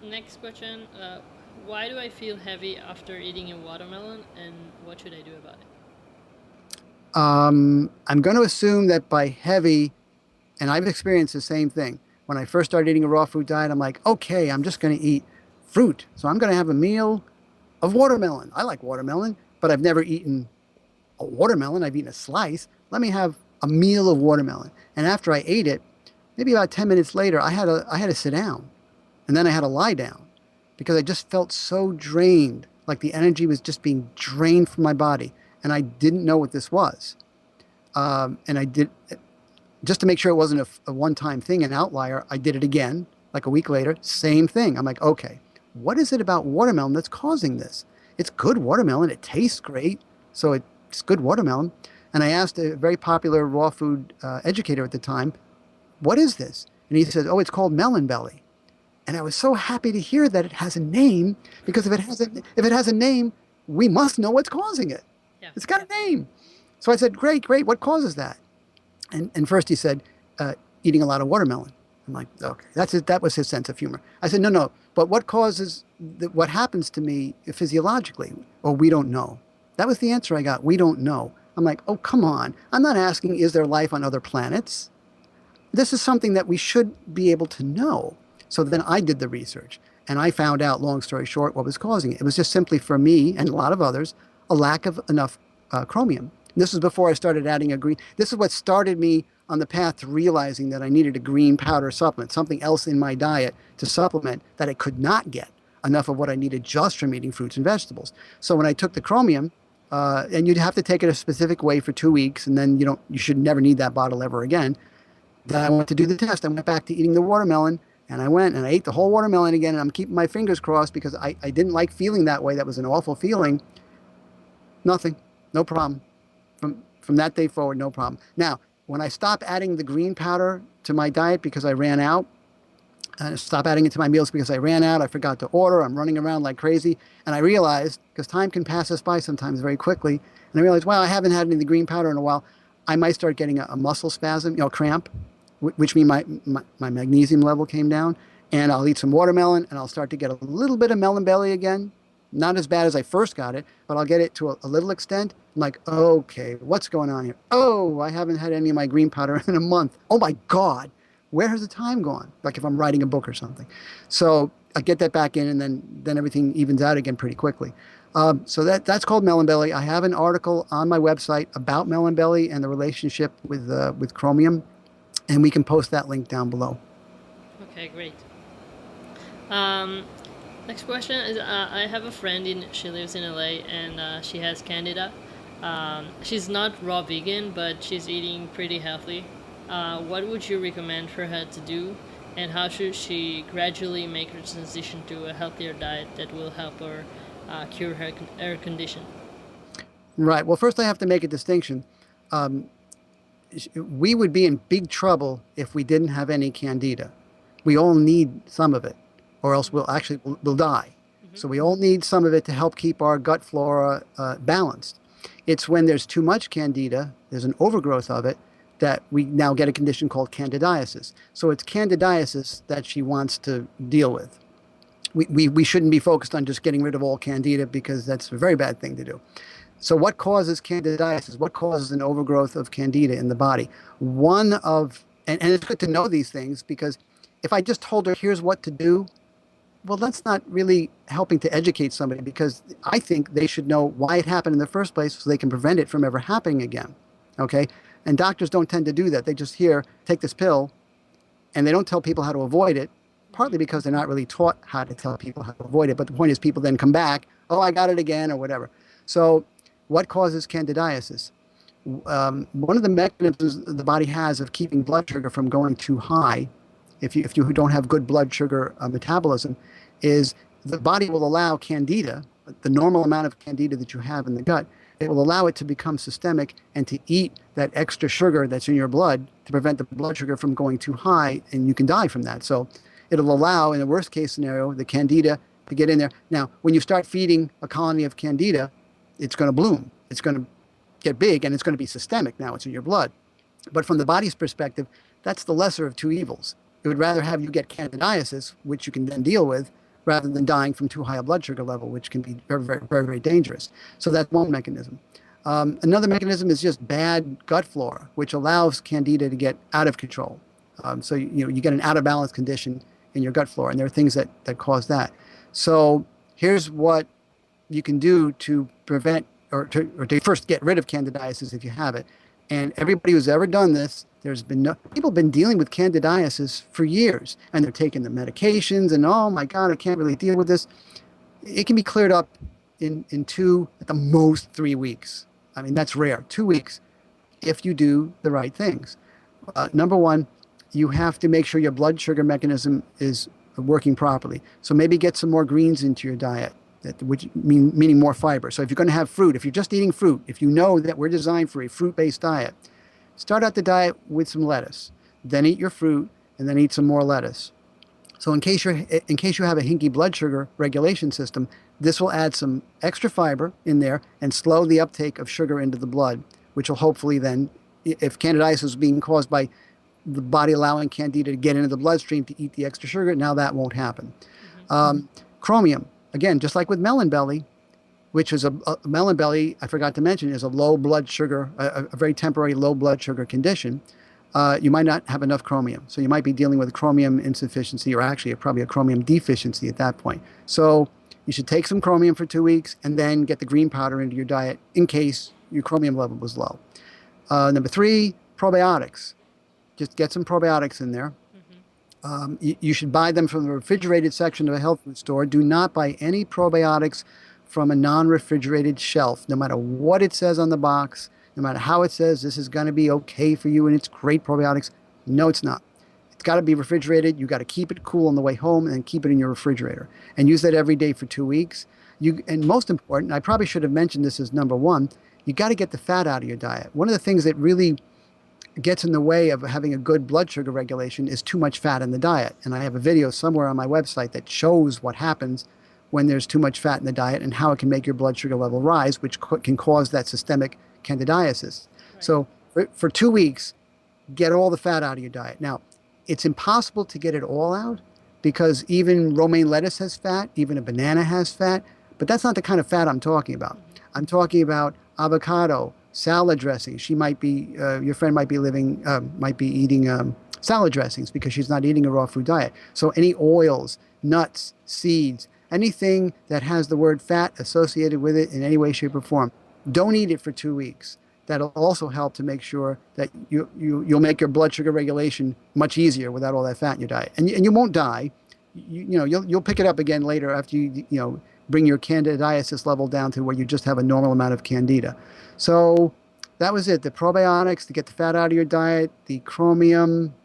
Next question. Why do I feel heavy after eating a watermelon, and what should I do about it? I'm going to assume that by heavy, and I've experienced the same thing. When I first started eating a raw food diet, I'm like, okay, I'm just going to eat fruit. So I'm going to have a meal of watermelon. I like watermelon, but I've never eaten a watermelon. I've eaten a slice. Let me have a meal of watermelon. And after I ate it, maybe about 10 minutes later, I had to sit down and then I had to lie down because I just felt so drained, like the energy was just being drained from my body. And I didn't know what this was. And I did, just to make sure it wasn't a one-time thing, an outlier, I did it again, like a week later, same thing. I'm like, okay, what is it about watermelon that's causing this? It's good watermelon. It tastes great. So it's good watermelon. And I asked a very popular raw food educator at the time, what is this? And he said, oh, it's called Melon Belly. And I was so happy to hear that it has a name because if it has a name, we must know what's causing it. Yeah. It's got a name. So I said, great, great. What causes that? And first he said, eating a lot of watermelon. I'm like, okay, that's it. That was his sense of humor. I said, no, no. But what causes what happens to me physiologically? Oh, we don't know. That was the answer I got. We don't know. I'm like, oh, come on. I'm not asking, is there life on other planets? This is something that we should be able to know. So then I did the research and I found out, long story short, what was causing it. It was just simply for me and a lot of others, a lack of enough chromium. This was before I started adding a green. This is what started me on the path to realizing that I needed a green powder supplement, something else in my diet to supplement that I could not get enough of what I needed just from eating fruits and vegetables. So when I took the chromium, and you'd have to take it a specific way for 2 weeks, and then you should never need that bottle ever again. Then I went to do the test. I went back to eating the watermelon, and I went and I ate the whole watermelon again. And I'm keeping my fingers crossed because I didn't like feeling that way. That was an awful feeling. Nothing, no problem. From that day forward, no problem. Now, when I stopped adding the green powder to my diet because I ran out, and I stopped adding it to my meals because I ran out, I forgot to order, I'm running around like crazy, and I realized, because time can pass us by sometimes very quickly, and I realized, wow, I haven't had any of the green powder in a while. I might start getting a muscle spasm, cramp, which means my magnesium level came down, and I'll eat some watermelon, and I'll start to get a little bit of melon belly again. Not as bad as I first got it, but I'll get it to a little extent. I'm like, okay, what's going on here? Oh, I haven't had any of my green powder in a month. Oh my God, where has the time gone? Like if I'm writing a book or something. So I get that back in, and then everything evens out again pretty quickly. So that's called Melon Belly. I have an article on my website about Melon Belly and the relationship with chromium, and we can post that link down below. Okay, great. Um, Next question is I have a friend she lives in LA, and she has candida. She's not raw vegan, but she's eating pretty healthy. What would you recommend for her to do, and how should she gradually make her transition to a healthier diet that will help her cure her condition? Right. Well, first I have to make a distinction. Um, we would be in big trouble if we didn't have any candida. We all need some of it, or else we'll die. Mm-hmm. So we all need some of it to help keep our gut flora balanced. It's when there's too much candida, there's an overgrowth of it, that we now get a condition called candidiasis. So it's candidiasis that she wants to deal with. We shouldn't be focused on just getting rid of all candida because that's a very bad thing to do. So what causes candidiasis? What causes an overgrowth of candida in the body? And it's good to know these things because if I just told her, here's what to do, well, that's not really helping to educate somebody because I think they should know why it happened in the first place so they can prevent it from ever happening again. Okay? And doctors don't tend to do that. They just hear, take this pill, and they don't tell people how to avoid it, partly because they're not really taught how to tell people how to avoid it. But the point is, people then come back, oh, I got it again, or whatever. So, what causes candidiasis? One of the mechanisms the body has of keeping blood sugar from going too high, if you don't have good blood sugar metabolism, is the body will allow candida, the normal amount of candida that you have in the gut, it will allow it to become systemic and to eat that extra sugar that's in your blood to prevent the blood sugar from going too high, and you can die from that. So it'll allow, in the worst case scenario, the candida to get in there. Now, when you start feeding a colony of candida, it's going to bloom. It's going to get big, and it's going to be systemic. Now it's in your blood. But from the body's perspective, that's the lesser of two evils. it would rather have you get candidiasis, which you can then deal with, rather than dying from too high a blood sugar level, which can be very, very, very, very dangerous. So that's one mechanism. Another mechanism is just bad gut flora, which allows candida to get out of control. So you get an out of balance condition in your gut flora, and there are things that cause that. So here's what you can do to prevent or to first get rid of candidiasis if you have it. And everybody who's ever done this, there's been people have been dealing with candidiasis for years, and they're taking the medications, and oh my God, I can't really deal with this. It can be cleared up in 2, at the most 3 weeks. I mean, that's rare. 2 weeks if you do the right things. Number one, you have to make sure your blood sugar mechanism is working properly. So maybe get some more greens into your diet, meaning more fiber. So if you're going to have fruit, if you're just eating fruit, if you know that we're designed for a fruit-based diet, start out the diet with some lettuce, then eat your fruit, and then eat some more lettuce. So in case you have a hinky blood sugar regulation system, this will add some extra fiber in there and slow the uptake of sugar into the blood, which will hopefully then, if candidiasis is being caused by the body allowing candida to get into the bloodstream to eat the extra sugar, now that won't happen. Chromium, again, just like with melon belly, which is a melon belly, I forgot to mention, is a low blood sugar, a very temporary low blood sugar condition. You might not have enough chromium. So you might be dealing with chromium insufficiency, or actually probably a chromium deficiency at that point. So you should take some chromium for 2 weeks and then get the green powder into your diet in case your chromium level was low. Number 3, probiotics. Just get some probiotics in there. You should buy them from the refrigerated section of a health food store. Do not buy any probiotics from a non-refrigerated shelf, no matter what it says on the box, no matter how it says this is going to be okay for you and it's great probiotics. No, it's not. It's got to be refrigerated. You got to keep it cool on the way home and keep it in your refrigerator and use that every day for 2 weeks. And most important, I probably should have mentioned this as number 1, you got to get the fat out of your diet. One of the things that really gets in the way of having a good blood sugar regulation is too much fat in the diet. And I have a video somewhere on my website that shows what happens when there's too much fat in the diet and how it can make your blood sugar level rise, which can cause that systemic candidiasis. Right. So for 2 weeks, get all the fat out of your diet. Now, it's impossible to get it all out because even romaine lettuce has fat, even a banana has fat, but that's not the kind of fat I'm talking about. I'm talking about avocado, salad dressing. She might be, your friend might be eating salad dressings because she's not eating a raw food diet. So any oils, nuts, seeds, anything that has the word fat associated with it in any way, shape, or form, don't eat it for 2 weeks. That'll also help to make sure that you'll make your blood sugar regulation much easier without all that fat in your diet, and you won't die. You'll pick it up again later after you bring your candidiasis level down to where you just have a normal amount of candida. So that was it. The probiotics to get the fat out of your diet, the chromium,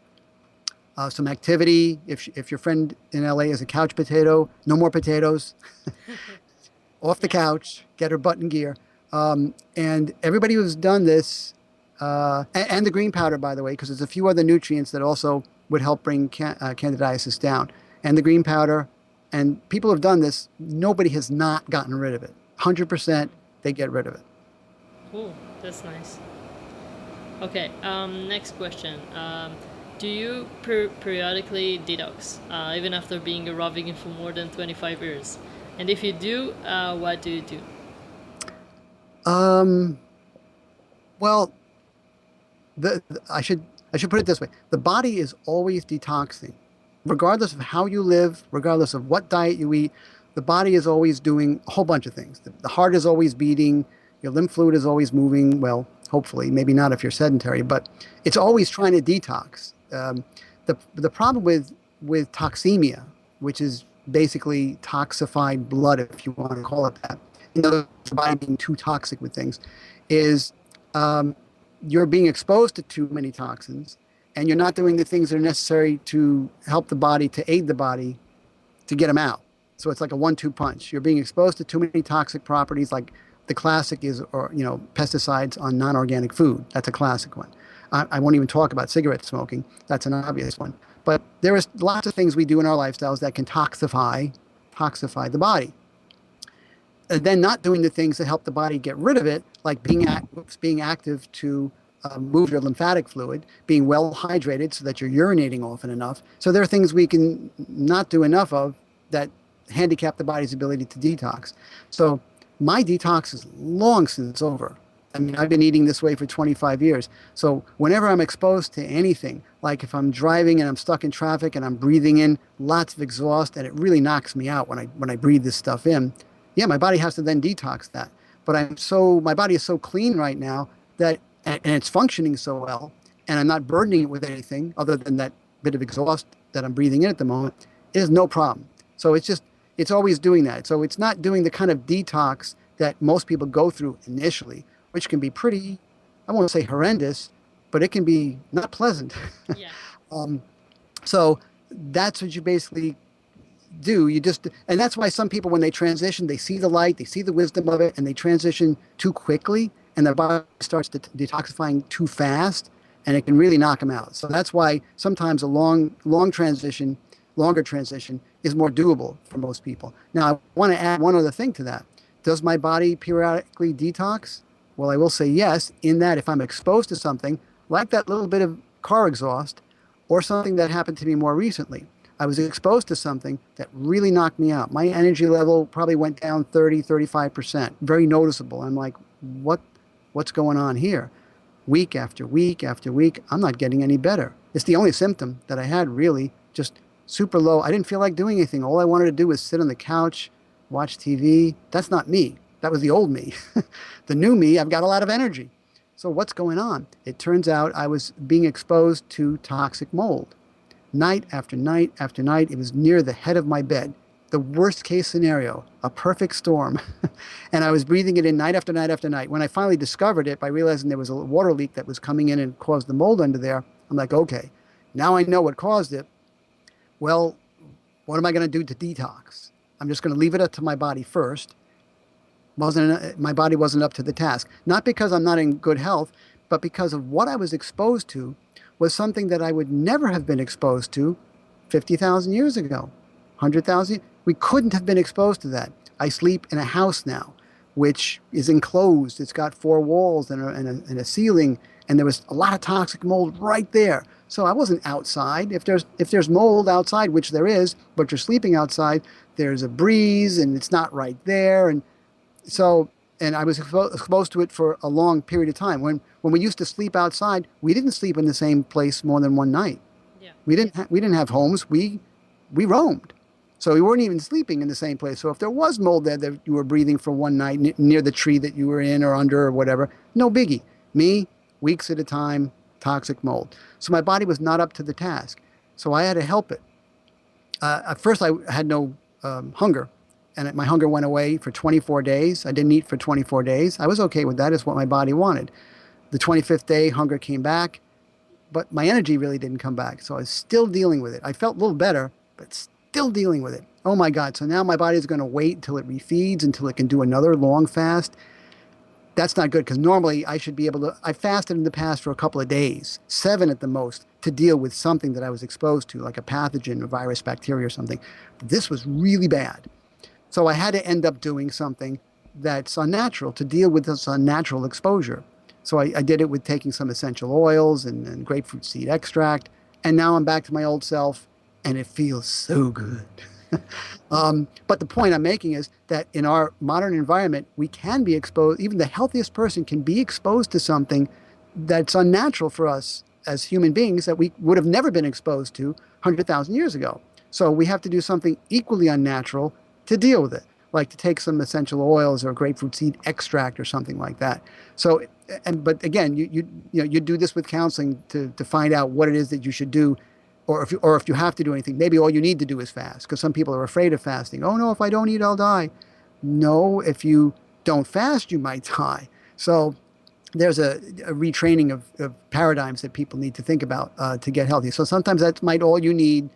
some activity. If your friend in LA is a couch potato, no more potatoes. Off the couch, get her butt in gear. And everybody who's done this, and the green powder, by the way, because there's a few other nutrients that also would help bring candidiasis down. And the green powder, and people who have done this, nobody has not gotten rid of it. 100% they get rid of it. Cool, that's nice. Okay, next question. Do you periodically detox, even after being a raw vegan for more than 25 years? And if you do, what do you do? Well, I should put it this way. The body is always detoxing. Regardless of how you live, regardless of what diet you eat, the body is always doing a whole bunch of things. The heart is always beating, your lymph fluid is always moving, well, hopefully, maybe not if you're sedentary, but it's always trying to detox. The problem with toxemia, which is basically toxified blood, if you want to call it that, the body being too toxic with things, is you're being exposed to too many toxins, and you're not doing the things that are necessary to help the body, to aid the body to get them out. So it's like a 1-2 punch. You're being exposed to too many toxic properties, like the classic is, pesticides on non-organic food. That's a classic one. I won't even talk about cigarette smoking. That's an obvious one. But there is lots of things we do in our lifestyles that can toxify the body. And then not doing the things that help the body get rid of it, like being active to move your lymphatic fluid, being well hydrated so that you're urinating often enough. So there are things we can not do enough of that handicap the body's ability to detox. So my detox is long since over. I mean, I've been eating this way for 25 years. So whenever I'm exposed to anything, like if I'm driving and I'm stuck in traffic and I'm breathing in lots of exhaust and it really knocks me out when I breathe this stuff in, yeah, my body has to then detox that. But my body is so clean right now that and it's functioning so well, and I'm not burdening it with anything other than that bit of exhaust that I'm breathing in at the moment, it is no problem. So it's always doing that. So it's not doing the kind of detox that most people go through initially, which can be pretty, I won't say horrendous, but it can be not pleasant. Yeah. um, so that's what you basically do. And that's why some people, when they transition, they see the light, they see the wisdom of it, and they transition too quickly, and their body starts detoxifying too fast, and it can really knock them out. So that's why sometimes a longer transition is more doable for most people. Now, I want to add one other thing to that. Does my body periodically detox? Well, I will say yes, in that if I'm exposed to something like that little bit of car exhaust or something that happened to me more recently, I was exposed to something that really knocked me out. My energy level probably went down 30, 35%, very noticeable. I'm like, what's going on here? Week after week after week, I'm not getting any better. It's the only symptom that I had, really, just super low. I didn't feel like doing anything. All I wanted to do was sit on the couch, watch TV. That's not me. That was the old me. The new me, I've got a lot of energy. So what's going on? It turns out I was being exposed to toxic mold. Night after night after night, it was near the head of my bed. The worst case scenario, a perfect storm. And I was breathing it in night after night after night. When I finally discovered it by realizing there was a water leak that was coming in and caused the mold under there, I'm like, okay, now I know what caused it. Well, what am I going to do to detox? I'm just going to leave it up to my body first. My body wasn't up to the task. Not because I'm not in good health, but because of what I was exposed to was something that I would never have been exposed to 50,000 years ago, 100,000. We couldn't have been exposed to that. I sleep in a house now, which is enclosed. It's got four walls and a ceiling, and there was a lot of toxic mold right there. So I wasn't outside. If there's mold outside, which there is, but you're sleeping outside, there's a breeze and it's not right there. And I was exposed to it for a long period of time. When we used to sleep outside, we didn't sleep in the same place more than one night. Yeah. We didn't have homes. We roamed. So we weren't even sleeping in the same place. So if there was mold there that you were breathing for one night near the tree that you were in or under or whatever, no biggie. Me, weeks at a time, toxic mold. So my body was not up to the task. So I had to help it. At first, I had no hunger, and my hunger went away for 24 days. I didn't eat for 24 days. I was okay with that. It's what my body wanted. The 25th day, hunger came back, but my energy really didn't come back. So I was still dealing with it. I felt a little better, but still dealing with it. Oh my God. So now my body is going to wait until it refeeds, until it can do another long fast. That's not good because normally I should be able to. I fasted in the past for a couple of days, 7 at the most, to deal with something that I was exposed to, like a pathogen, a virus, bacteria, or something. But this was really bad. So I had to end up doing something that's unnatural to deal with this unnatural exposure. So I did it with taking some essential oils and grapefruit seed extract. And now I'm back to my old self, and it feels so good. But the point I'm making is that in our modern environment, we can be exposed, even the healthiest person can be exposed to something that's unnatural for us as human beings that we would have never been exposed to 100,000 years ago. So we have to do something equally unnatural to deal with it, like to take some essential oils or grapefruit seed extract or something like that. So, but again, you do this with counseling to find out what it is that you should do, or if you have to do anything, maybe all you need to do is fast, because some people are afraid of fasting. Oh no, if I don't eat, I'll die. No, if you don't fast, you might die. So there's a retraining of paradigms that people need to think about to get healthy. So sometimes that might all you need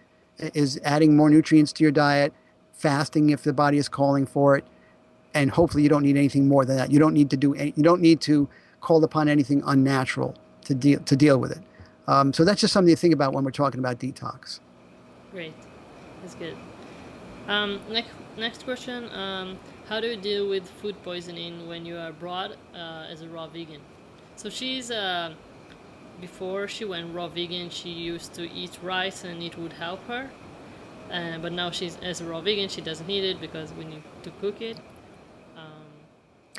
is adding more nutrients to your diet, fasting if the body is calling for it, and hopefully you don't need anything more than that. You don't need to call upon anything unnatural to deal with it. So that's just something to think about when we're talking about detox. Great. That's good. Next question. How do you deal with food poisoning when you are abroad as a raw vegan? So she's before she went raw vegan, she used to eat rice and it would help her. But now she's as a raw vegan, she doesn't need it because we need to cook it.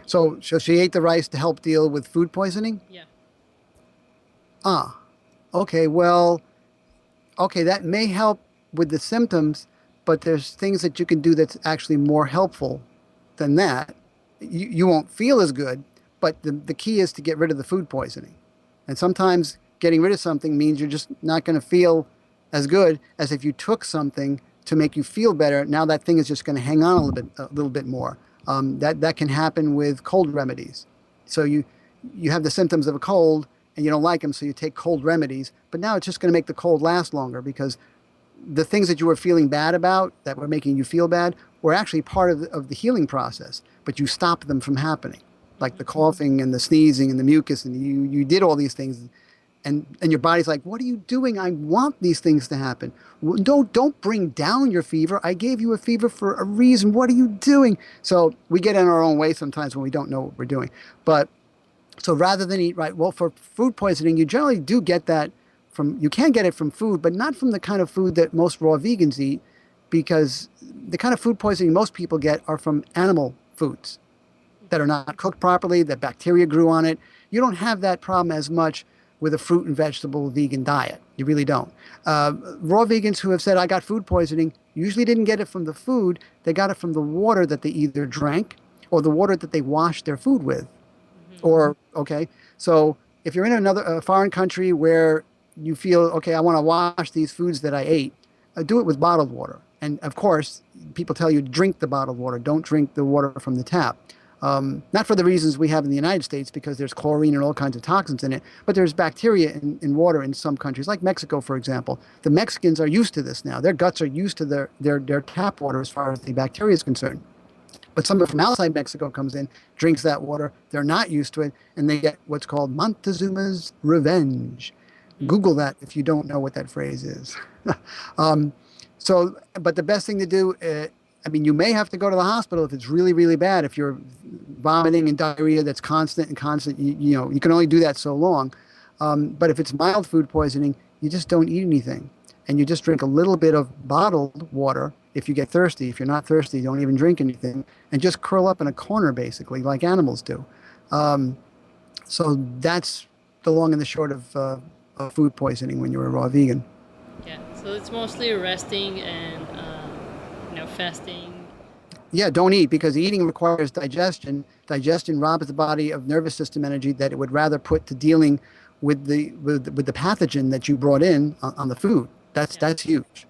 So she ate the rice to help deal with food poisoning? Yeah. Ah, okay. Well, okay, that may help with the symptoms, but there's things that you can do that's actually more helpful than that. You won't feel as good, but the key is to get rid of the food poisoning. And sometimes getting rid of something means you're just not going to feel as good as if you took something to make you feel better. Now that thing is just going to hang on a little bit more. That can happen with cold remedies. So you have the symptoms of a cold and you don't like them, so you take cold remedies. But now it's just going to make the cold last longer because the things that you were feeling bad about that were making you feel bad were actually part of the healing process, but you stopped them from happening, like the coughing and the sneezing and the mucus, and you did all these things, and your body's like, what are you doing? I want these things to happen. Don't bring down your fever. I gave you a fever for a reason. What are you doing? So we get in our own way sometimes when we don't know what we're doing. But so rather than eat right, well, for food poisoning, you generally do get that you can get it from food, but not from the kind of food that most raw vegans eat, because the kind of food poisoning most people get are from animal foods that are not cooked properly, that bacteria grew on it. You don't have that problem as much with a fruit and vegetable vegan diet. You really don't. Raw vegans who have said, I got food poisoning, usually didn't get it from the food. They got it from the water that they either drank or the water that they washed their food with. Or, okay, so if you're in another foreign country where you feel, okay, I want to wash these foods that I ate, do it with bottled water. And of course, people tell you drink the bottled water. Don't drink the water from the tap. Not for the reasons we have in the United States, because there's chlorine and all kinds of toxins in it, but there's bacteria in water in some countries, like Mexico, for example. The Mexicans are used to this now. Their guts are used to their tap water as far as the bacteria is concerned. But someone from outside Mexico comes in, drinks that water. They're not used to it, and they get what's called Montezuma's revenge. Google that if you don't know what that phrase is. But the best thing to do, I mean, you may have to go to the hospital if it's really, really bad. If you're vomiting and diarrhea that's constant and constant, you can only do that so long. But if it's mild food poisoning, you just don't eat anything. And you just drink a little bit of bottled water if you get thirsty. If you're not thirsty, don't even drink anything. And just curl up in a corner, basically, like animals do. So that's the long and the short of food poisoning when you're a raw vegan. Yeah. So it's mostly resting and fasting. Yeah, don't eat because eating requires digestion. Digestion robs the body of nervous system energy that it would rather put to dealing with the pathogen that you brought in on the food. That's huge.